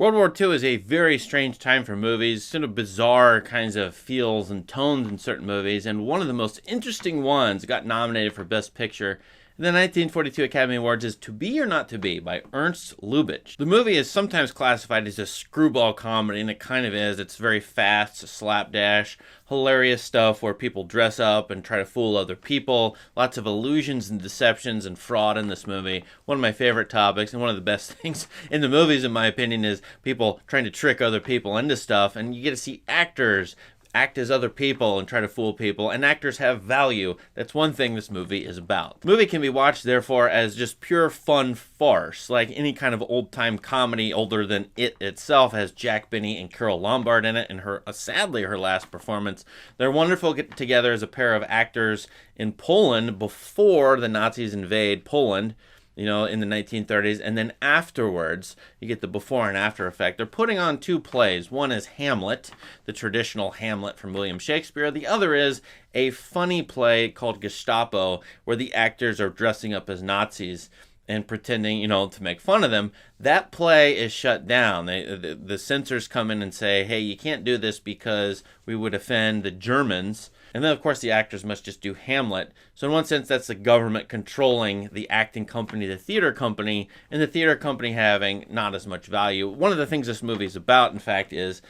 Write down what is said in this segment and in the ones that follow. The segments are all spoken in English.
World War II is a very strange time for movies, sort of bizarre kinds of feels and tones in certain movies, and one of the most interesting ones got nominated for Best Picture in the 1942 Academy Awards is To Be or Not to Be by Ernst Lubitsch. The movie is sometimes classified as a screwball comedy, and it kind of is. It's very fast, slapdash, hilarious stuff where people dress up and try to fool other people. Lots of illusions and deceptions and fraud in this movie. One of my favorite topics, and one of the best things in the movies, in my opinion, is people trying to trick other people into stuff, and you get to see actors act as other people and try to fool people, and actors have value. That's one thing this movie is about. The movie can be watched, therefore, as just pure fun farce, like any kind of old-time comedy older than it itself. Has Jack Benny and Carole Lombard in it, and sadly, her last performance. They're wonderful together as a pair of actors in Poland before the Nazis invade Poland, in the 1930s, and then afterwards, you get the before and after effect. They're putting on two plays. One is Hamlet, the traditional Hamlet from William Shakespeare. The other is a funny play called Gestapo, where the actors are dressing up as Nazis and pretending, to make fun of them. That play is shut down. The censors come in and say, hey, you can't do this because we would offend the Germans. And then, of course, the actors must just do Hamlet. So in one sense, that's the government controlling the acting company, the theater company, and the theater company having not as much value. One of the things this movie is about, in fact, is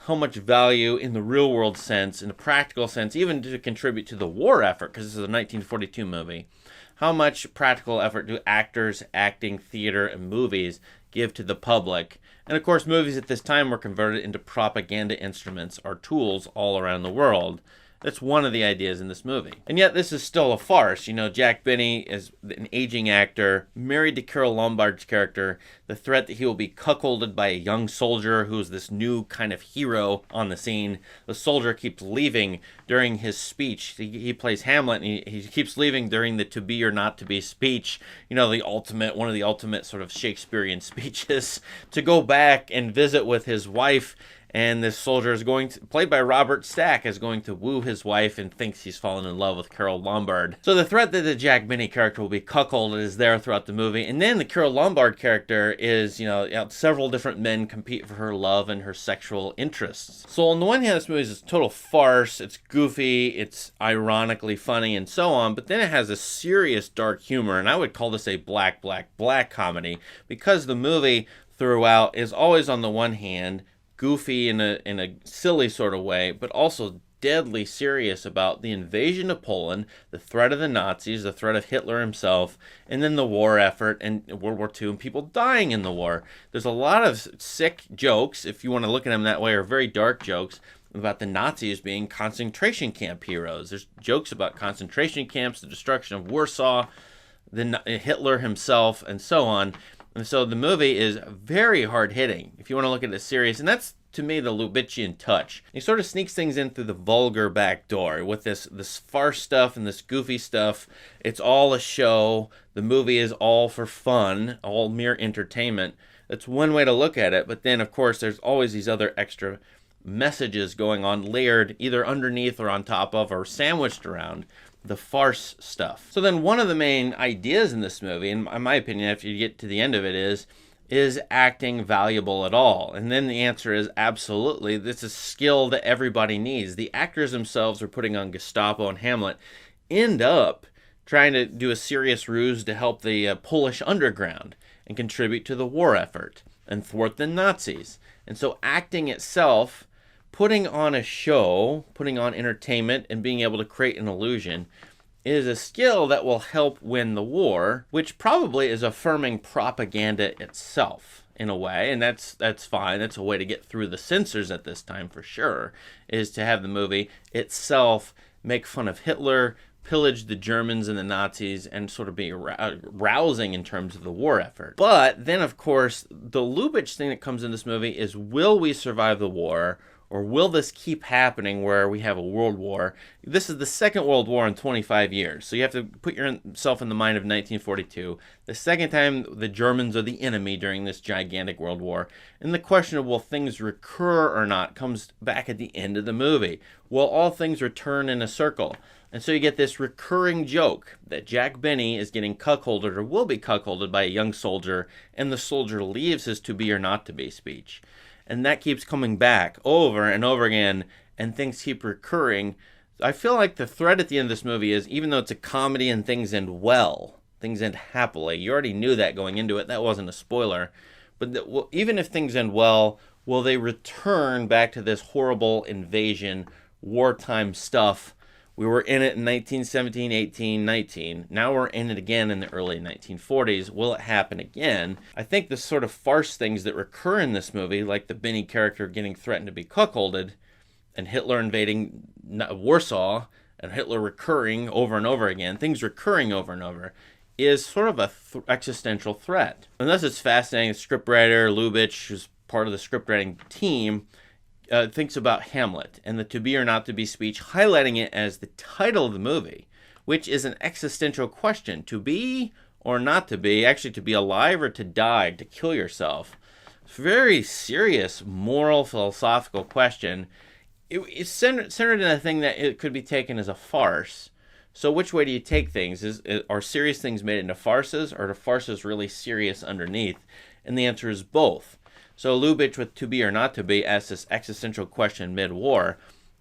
how much value in the real world sense, in the practical sense, even to contribute to the war effort, because this is a 1942 movie. How much practical effort do actors, acting, theater, and movies give to the public? And of course, movies at this time were converted into propaganda instruments or tools all around the world. That's one of the ideas in this movie. And yet this is still a farce. Jack Benny is an aging actor, married to Carole Lombard's character. The threat that he will be cuckolded by a young soldier who's this new kind of hero on the scene. The soldier keeps leaving during his speech. He plays Hamlet, and he keeps leaving during the to be or not to be speech. One of the ultimate sort of Shakespearean speeches, to go back and visit with his wife. And this soldier is played by Robert Stack, is going to woo his wife and thinks he's fallen in love with Carole Lombard. So the threat that the Jack Benny character will be cuckolded is there throughout the movie. And then the Carole Lombard character is, several different men compete for her love and her sexual interests. So on the one hand, this movie is a total farce. It's goofy, it's ironically funny, and so on. But then it has a serious dark humor, and I would call this a black comedy, because the movie throughout is always, on the one hand, goofy in a silly sort of way, but also deadly serious about the invasion of Poland, the threat of the Nazis, the threat of Hitler himself, and then the war effort and World War II and people dying in the war. There's a lot of sick jokes, if you want to look at them that way, or very dark jokes about the Nazis being concentration camp heroes. There's jokes about concentration camps, the destruction of Warsaw, Hitler himself, and so on. And so the movie is very hard-hitting, if you want to look at it serious. And that's, to me, the Lubitchian touch. He sort of sneaks things in through the vulgar back door with this farce stuff and this goofy stuff. It's all a show. The movie is all for fun, all mere entertainment. That's one way to look at it. But then, of course, there's always these other extra messages going on, layered either underneath or on top of or sandwiched around the farce stuff. So then one of the main ideas in this movie, in my opinion, after you get to the end of it, is acting valuable at all? And then the answer is absolutely. This is a skill that everybody needs. The actors themselves are putting on Gestapo and Hamlet, end up trying to do a serious ruse to help the Polish underground and contribute to the war effort and thwart the Nazis. And so acting itself, putting on a show, putting on entertainment, and being able to create an illusion is a skill that will help win the war, which probably is affirming propaganda itself in a way, and that's fine. That's a way to get through the censors at this time for sure, is to have the movie itself make fun of Hitler, pillage the Germans and the Nazis, and sort of be rousing in terms of the war effort. But then, of course, the Lubitsch thing that comes in this movie is, will we survive the war, Or will this keep happening where we have a world war? This is the second world war in 25 years. So you have to put yourself in the mind of 1942. The second time the Germans are the enemy during this gigantic world war. And the question of will things recur or not comes back at the end of the movie. Will all things return in a circle? And so you get this recurring joke that Jack Benny is getting cuckolded or will be cuckolded by a young soldier, and the soldier leaves his to be or not to be speech. And that keeps coming back over and over again, and things keep recurring. I feel like the thread at the end of this movie is, even though it's a comedy and things end well, things end happily, you already knew that going into it, that wasn't a spoiler, but even if things end well, will they return back to this horrible invasion, wartime stuff? We were in it in 1917, 18, 19. Now we're in it again in the early 1940s. Will it happen again? I think the sort of farce things that recur in this movie, like the Benny character getting threatened to be cuckolded, and Hitler invading Warsaw, and Hitler recurring over and over again, things recurring over and over, is sort of a existential threat. Unless it's fascinating, the scriptwriter, Lubitsch, who's part of the scriptwriting team, thinks about Hamlet and the to be or not to be speech, highlighting it as the title of the movie, which is an existential question. To be or not to be, actually to be alive or to die, to kill yourself. It's a very serious moral, philosophical question. It's centered in a thing that it could be taken as a farce. So which way do you take things? Are serious things made into farces, or are the farces really serious underneath? And the answer is both. So Lubitsch with To Be or Not To Be asks this existential question mid-war.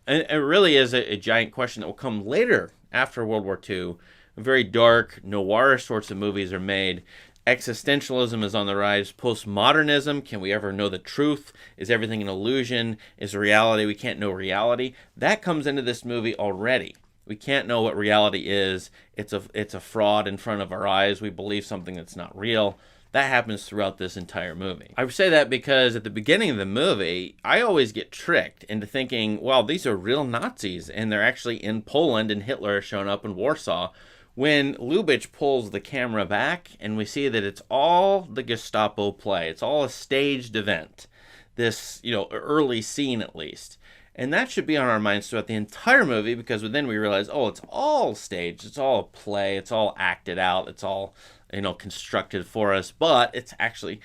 And it really is a giant question that will come later after World War II. Very dark, noir sorts of movies are made. Existentialism is on the rise. Postmodernism, can we ever know the truth? Is everything an illusion? Is reality, we can't know reality? That comes into this movie already. We can't know what reality is. It's a fraud in front of our eyes. We believe something that's not real. That happens throughout this entire movie. I say that because at the beginning of the movie, I always get tricked into thinking, well, these are real Nazis, and they're actually in Poland, and Hitler has shown up in Warsaw. When Lubitsch pulls the camera back, and we see that it's all the Gestapo play. It's all a staged event. This, early scene at least. And that should be on our minds throughout the entire movie, because then we realize, oh, it's all staged. It's all a play. It's all acted out. It's all constructed for us, but it's actually,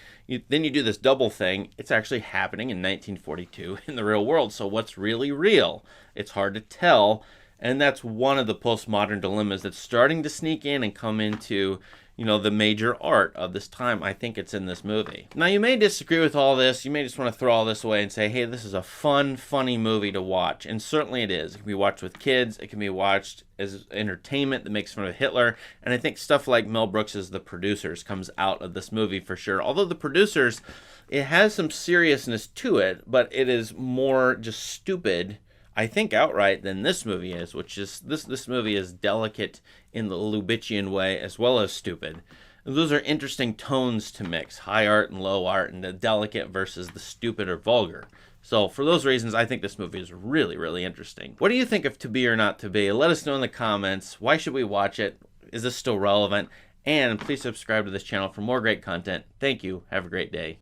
then you do this double thing, it's actually happening in 1942 in the real world, so what's really real? It's hard to tell, and that's one of the postmodern dilemmas that's starting to sneak in and come into, the major art of this time. I think it's in this movie. Now, you may disagree with all this, you may just want to throw all this away and say, hey, this is a fun, funny movie to watch, and certainly it is. It can be watched with kids, it can be watched as entertainment that makes fun of Hitler, and I think stuff like Mel Brooks's The Producers comes out of this movie for sure. Although The Producers, it has some seriousness to it, but it is more just stupid, I think, outright than this movie is, which is, this movie is delicate in the Lubitchian way as well as stupid. And those are interesting tones to mix, high art and low art, and the delicate versus the stupid or vulgar. So for those reasons, I think this movie is really, really interesting. What do you think of To Be or Not To Be? Let us know in the comments. Why should we watch it? Is this still relevant? And please subscribe to this channel for more great content. Thank you. Have a great day.